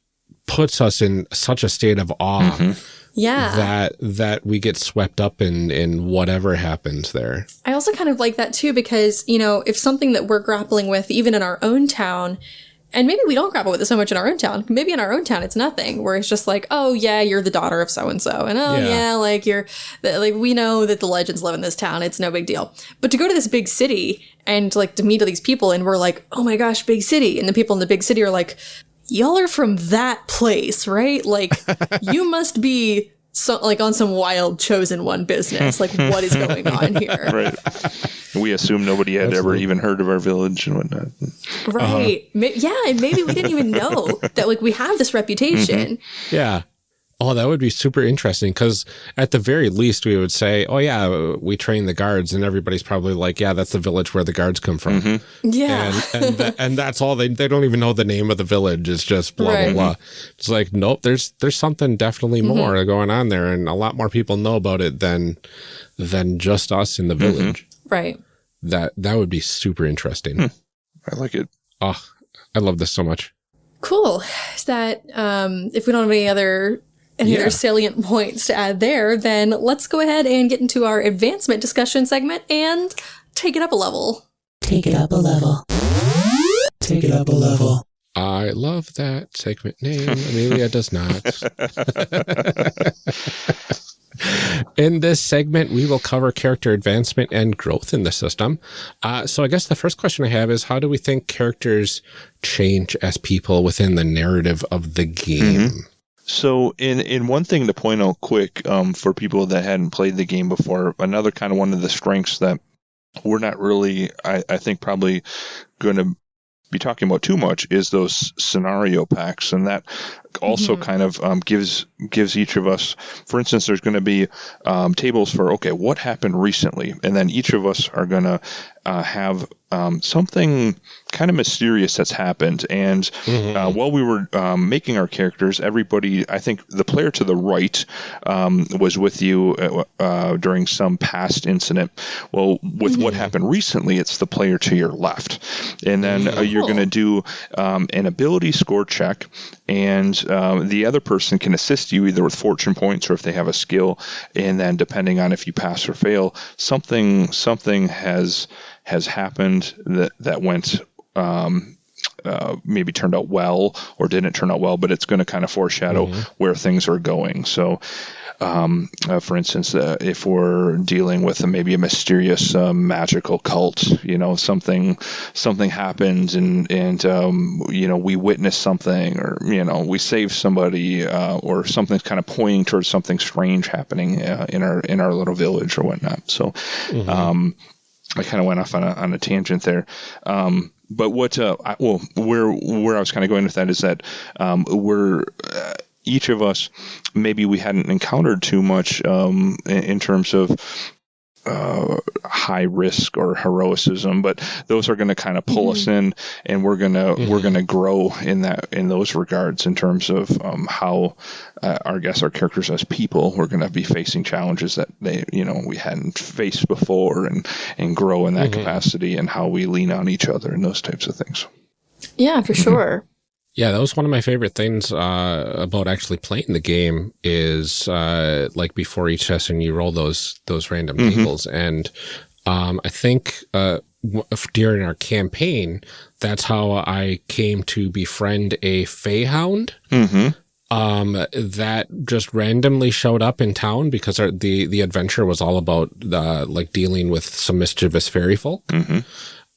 puts us in such a state of awe. Yeah. That we get swept up in whatever happens there. I also kind of like that too, because, you know, if something that we're grappling with, even in our own town, and maybe we don't grapple with it so much in our own town, maybe in our own town, it's nothing, where it's just like, oh yeah, you're the daughter of so-and-so. And oh yeah, like we know that the legends live in this town. It's no big deal. But to go to this big city and like to meet all these people and we're like, oh my gosh, big city. And the people in the big city are like, y'all are from that place, right? Like, you must be like on some wild chosen one business. Like, what is going on here? Right. We assume nobody had ever even heard of our village and whatnot. Right. Yeah, and maybe we didn't even know that, like, we have this reputation. Yeah. Oh, that would be super interesting, because at the very least we would say, oh yeah, we train the guards, and everybody's probably like, yeah, that's the village where the guards come from. Yeah. And that's all. They don't even know the name of the village. It's just blah, blah, blah. It's like, nope, there's something definitely more going on there, and a lot more people know about it than just us in the village. Right. That would be super interesting. I like it. Oh, I love this so much. Cool. Is that, if we don't have any other salient points to add there, then let's go ahead and get into our advancement discussion segment and take it up a level. Take it up a level. Take it up a level. I love that segment name. Amelia does not. In this segment, we will cover character advancement and growth in the system. So I guess the first question I have is, how do we think characters change as people within the narrative of the game? So in one thing to point out quick, for people that hadn't played the game before, another kind of one of the strengths that we're not really, I think, probably going to be talking about too much is those scenario packs. And that also kind of gives each of us, for instance, there's going to be tables for, okay, what happened recently? And then each of us are going to have something kind of mysterious that's happened. And while we were making our characters, everybody, I think the player to the right was with you during some past incident. Well, with what happened recently, it's the player to your left. And then you're going to do an ability score check, and the other person can assist you either with fortune points or if they have a skill. And then depending on if you pass or fail, something has happened that went maybe turned out well or didn't turn out well, but it's going to kind of foreshadow where things are going. So for instance, if we're dealing with maybe a mysterious magical cult, something happened and we witnessed something, or we saved somebody, or something's kind of pointing towards something strange happening in our little village or whatnot. So I kind of went off on a tangent there. But what where I was kind of going with that is that we're each of us, maybe we hadn't encountered too much in terms of high risk or heroicism, but those are going to kind of pull us in, and we're gonna grow in those regards in terms of how our characters as people, we're going to be facing challenges that we hadn't faced before, and grow in that capacity, and how we lean on each other and those types of things. Yeah, for sure. Yeah, that was one of my favorite things about actually playing the game is like before each session you roll those random tables, and I think during our campaign that's how I came to befriend a Feyhound that just randomly showed up in town because the adventure was all about like dealing with some mischievous fairy folk,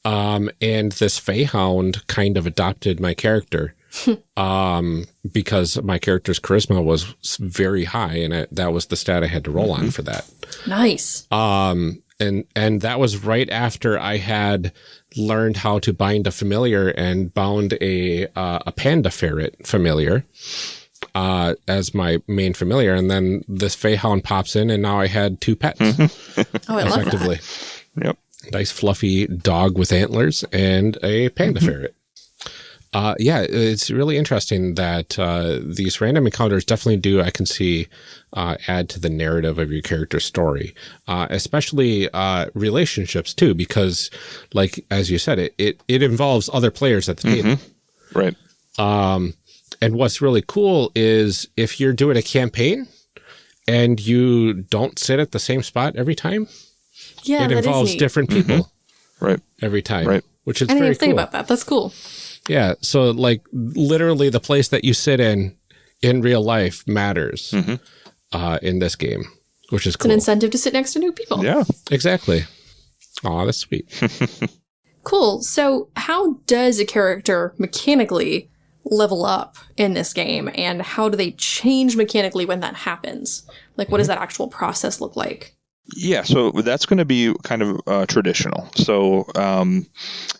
and this Feyhound kind of adopted my character. because my character's charisma was very high, and that was the stat I had to roll on for that. Nice. And that was right after I had learned how to bind a familiar and bound a panda ferret familiar as my main familiar, and then this Feyhound pops in, and now I had 2 pets. Oh, I love that. Yep. Nice fluffy dog with antlers and a panda ferret. Yeah, it's really interesting that these random encounters definitely do, I can see, add to the narrative of your character's story, especially relationships too, because, like, as you said, it involves other players at the table. Right. And what's really cool is if you're doing a campaign and you don't sit at the same spot every time, Yeah, it that involves is neat. different people Right. every time, Right. which is I didn't very even think cool. about that. That's cool. Yeah. So, like, literally the place that you sit in real life matters in this game, which is It's an cool. incentive to sit next to new people. Yeah. Exactly. Oh, that's sweet. Cool. So how does a character mechanically level up in this game, and how do they change mechanically when that happens? Like, what does that actual process look like? Yeah, so that's going to be kind of traditional. So,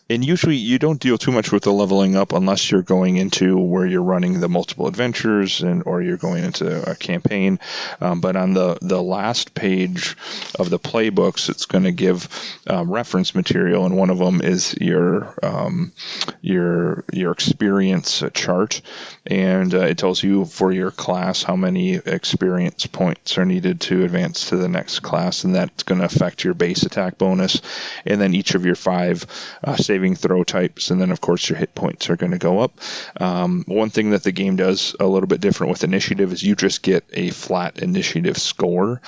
and usually you don't deal too much with the leveling up unless you're going into where you're running the multiple adventures or you're going into a campaign. But on the last page of the playbooks, it's going to give reference material, and one of them is your experience chart, and it tells you for your class how many experience points are needed to advance to the next class. And that's going to affect your base attack bonus, and then each of your 5 saving throw types, and then of course your hit points are going to go up. One thing that the game does a little bit different with initiative is you just get a flat initiative score.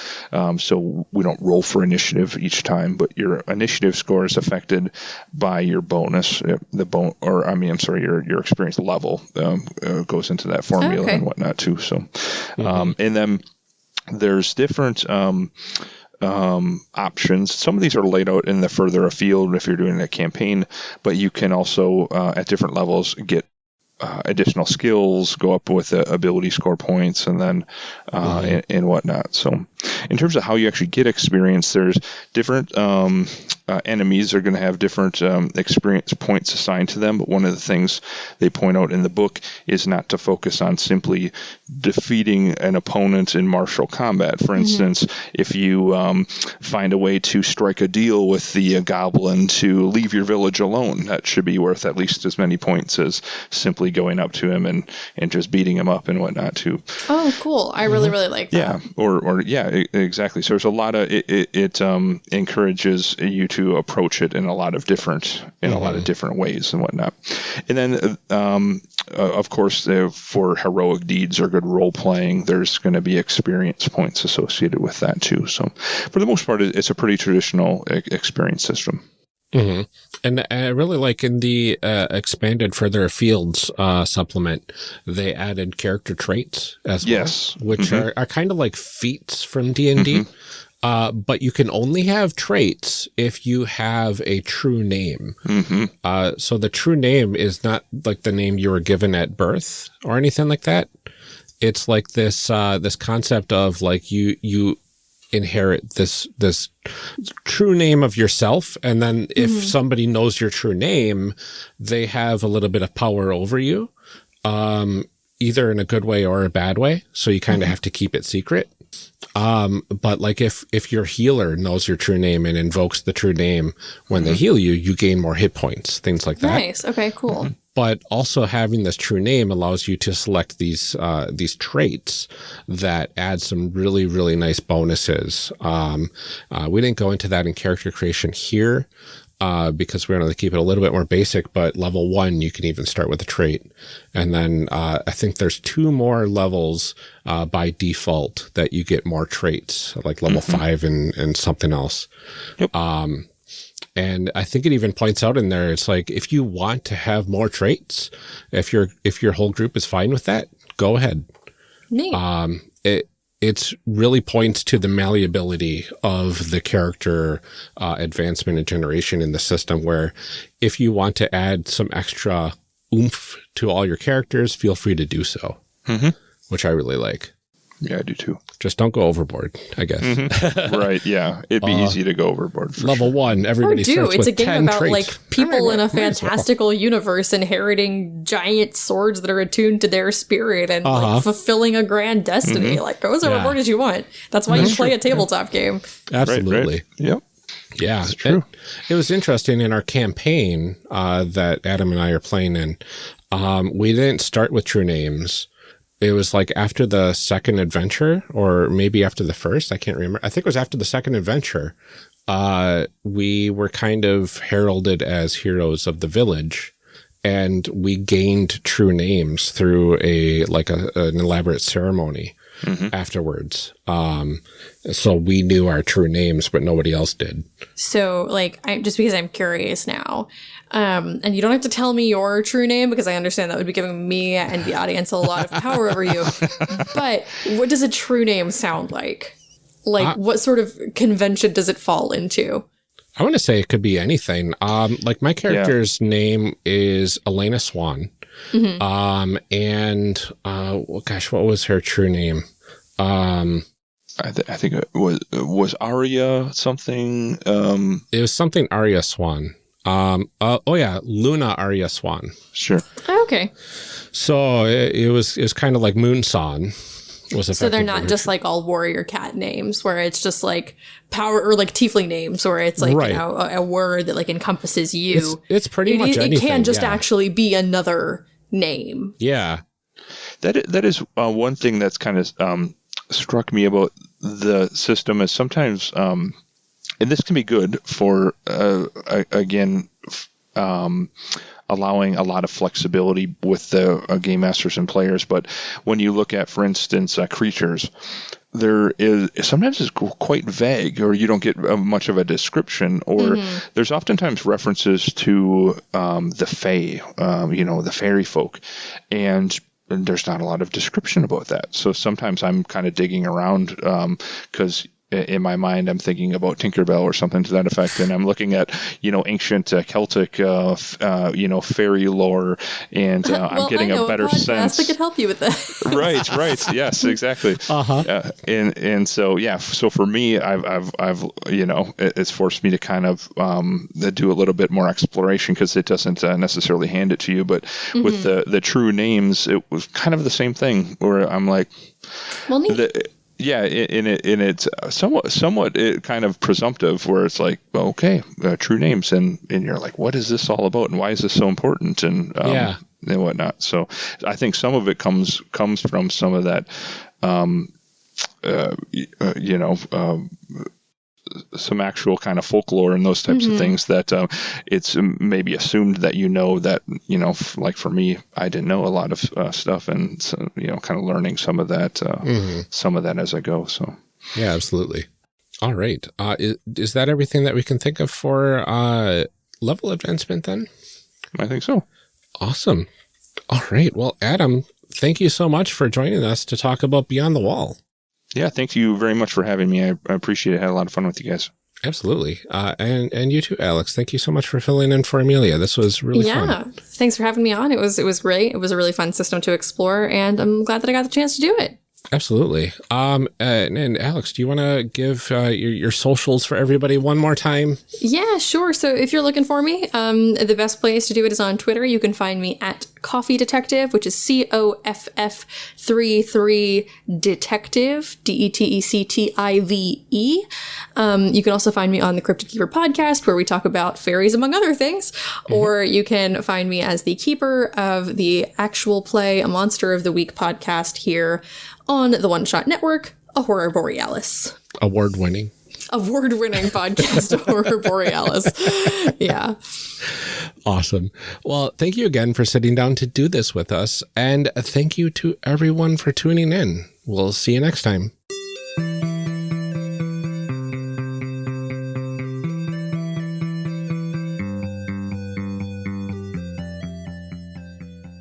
So we don't roll for initiative each time, but your initiative score is affected by your bonus. Your experience level goes into that formula and whatnot too. So, and then there's different options. Some of these are laid out in the further afield if you're doing a campaign, but you can also at different levels get additional skills, go up with ability score points, and then and whatnot. So in terms of how you actually get experience, there's different enemies are going to have different experience points assigned to them, but one of the things they point out in the book is not to focus on simply defeating an opponent in martial combat. For instance, if you find a way to strike a deal with the goblin to leave your village alone, that should be worth at least as many points as simply going up to him and just beating him up and whatnot too. Oh, cool. I really like that. Yeah, exactly. So there's a lot of it encourages you to approach it in a lot of different ways and whatnot. And then of course for heroic deeds or good role playing, there's going to be experience points associated with that too. So for the most part, it's a pretty traditional experience system. And I really like in the expanded further afields supplement, they added character traits as well, which are kind of like feats from D&D. But you can only have traits if you have a true name. So the true name is not like the name you were given at birth or anything like that. It's like this concept of like you inherit this true name of yourself, and then if somebody knows your true name, they have a little bit of power over you, either in a good way or a bad way. So you kind of have to keep it secret. But like if your healer knows your true name and invokes the true name when they heal you, you gain more hit points, things like that. Nice. Okay, cool. But also having this true name allows you to select these traits that add some really, really nice bonuses. We didn't go into that in character creation here, because we're going to keep it a little bit more basic, but level 1, you can even start with a trait. And then, I think there's 2 more levels, by default that you get more traits, like level 5 and something else. Yep. And I think it even points out in there, it's like, if you want to have more traits, if your whole group is fine with that, go ahead. Neat. It's really points to the malleability of the character advancement and generation in the system, where if you want to add some extra oomph to all your characters, feel free to do so, which I really like. Yeah, I do too. Just don't go overboard, I guess. Right, yeah. It'd be easy to go overboard. For Level 1, everybody starts with 10 It's a game about traits. like people in a fantastical universe inheriting giant swords that are attuned to their spirit and like fulfilling a grand destiny. Like go as overboard as you want. That's why you play a tabletop game. Absolutely. Right. Yep. Yeah, that's true. It was interesting in our campaign that Adam and I are playing in. We didn't start with true names. It was like after the second adventure, or maybe after the first. I can't remember. I think it was after the second adventure. We were kind of heralded as heroes of the village, and we gained true names through an elaborate ceremony afterwards. So we knew our true names, but nobody else did. So, like, just because I'm curious now, and you don't have to tell me your true name because I understand that would be giving me and the audience a lot of power over you. But what does a true name sound like? Like, what sort of convention does it fall into? I want to say it could be anything. Like my character's name is Elena Swan. And what was her true name? I think it was Arya something. It was something Arya Swan. Luna Arya Swan. Sure. Oh, okay. So it was kind of like Moonson. So they're not just like all warrior cat names where it's just like power, or like tiefling names where it's like, you know, a word that like encompasses you. It's pretty much anything. It can just actually be another name. Yeah. That is one thing that's kind of struck me about the system is sometimes, and this can be good for, allowing a lot of flexibility with the game masters and players. But when you look at, for instance, creatures, there is sometimes it's quite vague, or you don't get much of a description, or there's oftentimes references to the fae, the fairy folk, and there's not a lot of description about that. So sometimes I'm kind of digging around because in my mind, I'm thinking about Tinkerbell or something to that effect, and I'm looking at, ancient Celtic, fairy lore, and I'm getting a better sense. I could help you with that. Right. Yes, exactly. And so, yeah. So for me, I've it's forced me to kind of do a little bit more exploration because it doesn't necessarily hand it to you. But with the true names, it was kind of the same thing where I'm like, well, neat. It's somewhat kind of presumptive where it's like, well, okay, true names, and you're like, what is this all about, and why is this so important, and whatnot. So I think some of it comes from some of that, some actual kind of folklore and those types of things that it's maybe assumed that that like for me, I didn't know a lot of stuff, and so, kind of learning some of that as I go. So yeah, absolutely. All right, is that everything that we can think of for level advancement then? I think so. Awesome. All right, well, Adam, thank you so much for joining us to talk about Beyond the Wall. Yeah, thank you very much for having me. I appreciate it. I had a lot of fun with you guys. Absolutely. And you too, Alex. Thank you so much for filling in for Amelia. This was really fun. Yeah, thanks for having me on. It was great. It was a really fun system to explore, and I'm glad that I got the chance to do it. Absolutely. And Alex, do you want to give your socials for everybody one more time? Yeah, sure. So if you're looking for me, the best place to do it is on Twitter. You can find me at Coffee Detective, which is COFF33 Detective, DETECTIVE. You can also find me on the Cryptid Keeper podcast, where we talk about fairies, among other things. Or you can find me as the keeper of the actual play, A Monster of the Week podcast here on the One Shot Network, a Horror Borealis. Award-winning podcast, Horror Borealis. Yeah. Awesome. Well, thank you again for sitting down to do this with us. And thank you to everyone for tuning in. We'll see you next time.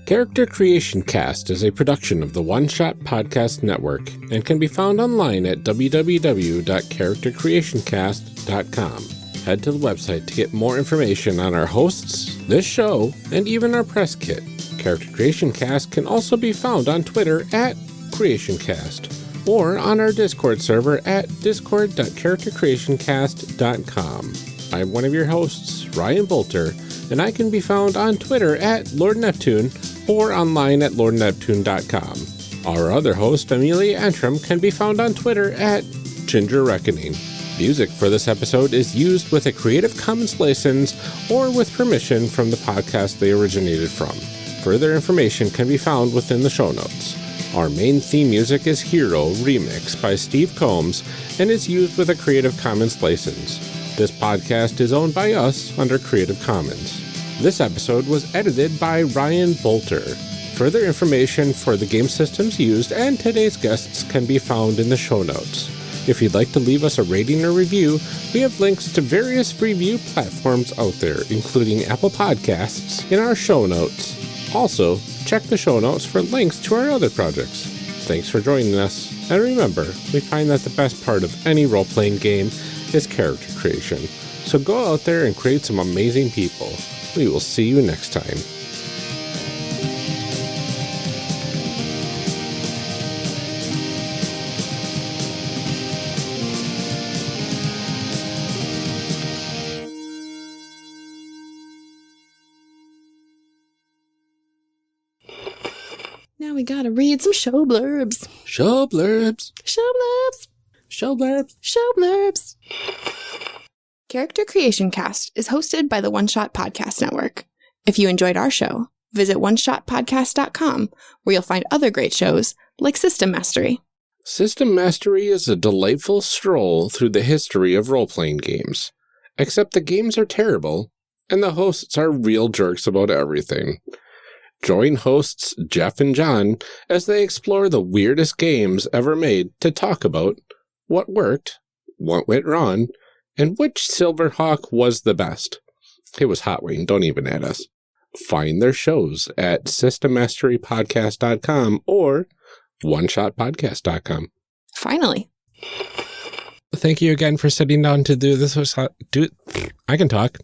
Character Creation Cast is a production of the One Shot Podcast Network and can be found online at www.charactercreationcast.com. Head to the website to get more information on our hosts, this show, and even our press kit. Character Creation Cast can also be found on Twitter at CreationCast or on our Discord server at discord.charactercreationcast.com. I'm one of your hosts, Ryan Bolter, and I can be found on Twitter at Lord Neptune or online at lordneptune.com. Our other host, Amelia Antrim, can be found on Twitter at Ginger Reckoning. Music for this episode is used with a Creative Commons license or with permission from the podcast they originated from. Further information can be found within the show notes. Our main theme music is Hero Remix by Steve Combs and is used with a Creative Commons license. This podcast is owned by us under Creative Commons. This episode was edited by Ryan Bolter. Further information for the game systems used and today's guests can be found in the show notes. If you'd like to leave us a rating or review, we have links to various review platforms out there, including Apple Podcasts, in our show notes. Also, check the show notes for links to our other projects. Thanks for joining us, and remember, we find that the best part of any role-playing game is character creation. So go out there and create some amazing people. We will see you next time. Now we gotta read some show blurbs. Show blurbs. Show blurbs. Show blurbs. Show blurbs. Character Creation Cast is hosted by the One Shot Podcast Network. If you enjoyed our show, visit oneshotpodcast.com, where you'll find other great shows like System Mastery. System Mastery is a delightful stroll through the history of role-playing games. Except the games are terrible, and the hosts are real jerks about everything. Join hosts Jeff and John as they explore the weirdest games ever made to talk about what worked, what went wrong, and which Silverhawk was the best. It was hot, Wayne. Don't even add us. Find their shows at systemmasterypodcast.com or oneshotpodcast.com. Finally. Thank you again for sitting down to do this. I can talk.